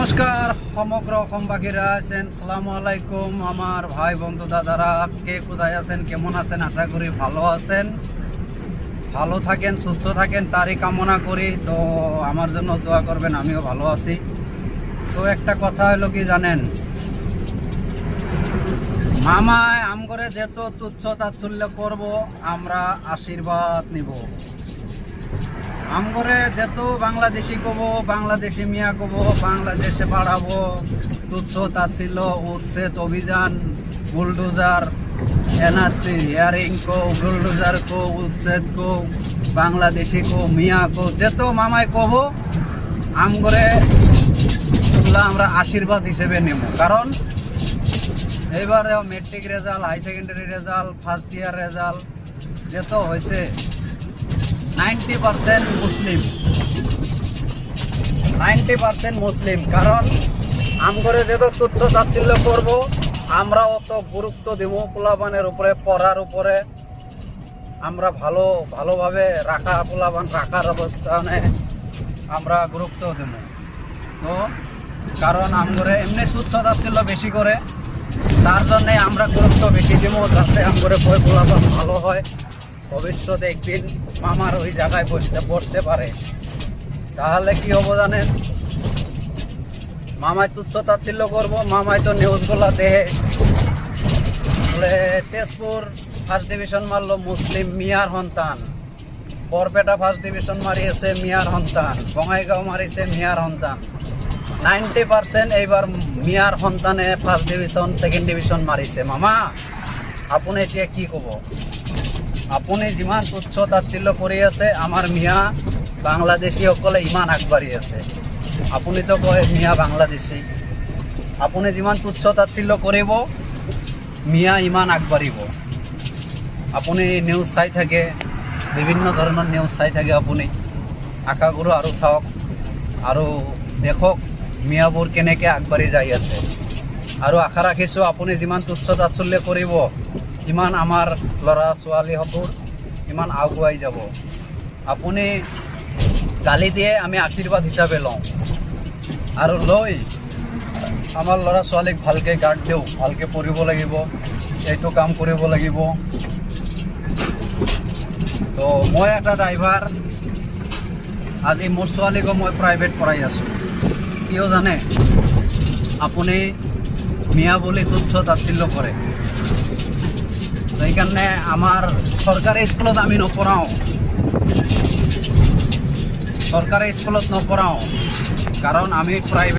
নমস্কার সমগ্র অসমবাসীরা আছেন, সালামু আলাইকুম। আমার ভাই বন্ধু দাদারা কে কোথায় আছেন, কেমন আছেন? আশা করি ভালো আছেন, ভালো থাকেন, সুস্থ থাকেন, তারই কামনা করি। তো আমার জন্য দোয়া করবেন, আমিও ভালো আছি। তো একটা কথা হলো কি জানেন, মামায় আম করে যেত তুচ্ছ তাচ্ছল্য করব, আমরা আশীর্বাদ নিব। আম করে যেত বাংলাদেশি কব, বাংলাদেশি মিয়া কব, বাংলাদেশে বাড়াবো, তুচ্ছ তাচ্ছিল্য, উচ্ছেদ অভিযান, বুলডোজার, এনআরসি হিয়ারিং কো, বুলডোজার কো, উচ্ছেদ কো, বাংলাদেশি কো, মিয়া কো, যেত মামায় কব, আম করে আমরা আশীর্বাদ হিসেবে নেব। কারণ এইবার matric result, high secondary result, first year result যেত হয়েছে 90% মুসলিম, 90% মুসলিম। কারণ আমগরে যেহেতু তুচ্ছ তাচ্ছিল্য করবো, আমরা অত গুরুত্ব দেব পোলাপানের উপরে, পড়ার উপরে আমরা ভালোভাবে পোলাপান রাখার অবস্থানে আমরা গুরুত্ব দেব। তো কারণ আমগরে এমনি তুচ্ছ তাচ্ছিল্য বেশি করে, তার জন্যে আমরা গুরুত্ব বেশি দেব, যাতে আমগরে পোলাপান ভালো হয়, ভবিষ্যতে একদিন মামার ওই জায়গায় পড়তে পারে। তাহলে কি হবো জানেন, মামায় তুচ্ছ তাচ্ছিল্য করবো, মামায় তো নিউজগুলো দেহে বলে তেজপুর ফার্স্ট ডিভিশন মারলো মুসলিম মিয়ার সন্তান, বরপেটা ফার্স্ট ডিভিশন মারিয়েছে মিয়ার সন্তান, বঙাইগাঁও মারিছে মিয়ার সন্তান। 90% এইবার মিয়ার সন্তানে ফার্স্ট ডিভিশন সেকেন্ড ডিভিশন মারিছে। মামা আপুনি এতিয়া কি ক'ব? আপুনি যিমান তুচ্ছ তাচ্ছিল্য কৰি আছে, আমাৰ মিয়া বাংলাদেশীসকলে ইমান আগবাঢ়ি আছে। আপুনিতো কয় মিয়া বাংলাদেশী, আপুনি যিমান তুচ্ছ তাচ্ছিল্য কৰিব, মিয়া ইমান আগবাঢ়িব। আপুনি নিউজ চাই থাকে, বিভিন্ন ধৰণৰ নিউজ চাই থাকে, আপুনি আশা কৰোঁ আৰু চাওক আৰু দেখক মিয়াবোৰ কেনেকৈ আগবাঢ়ি যাই আছে। আৰু আশা ৰাখিছোঁ আপুনি যিমান তুচ্ছ তাচ্ছিল্য কৰিব, ইমান আমাৰ ল'ৰা ছোৱালীসকল ইমান আগুৱাই যাব। আপুনি গালি দিয়ে, আমি আশীৰ্বাদ হিচাপে লওঁ, আৰু লৈ আমাৰ ল'ৰা ছোৱালীক ভালকৈ গাৰ্ড দিওঁ, ভালকৈ পঢ়িব লাগিব, এইটো কাম কৰিব লাগিব। তো মই এটা ড্ৰাইভাৰ, আজি মোৰ ছোৱালীকো মই প্ৰাইভেট পঢ়াই আছোঁ। কিয় জানে, আপুনি মিয়া বুলি তুচ্ছ তাচ্ছিল্য কৰে। সেইকাৰণে আমাৰ চৰকাৰী স্কুলত আমি নপঢ়াওঁ, চৰকাৰী স্কুলত নপঢ়াওঁ, কাৰণ আমি প্ৰাইভেট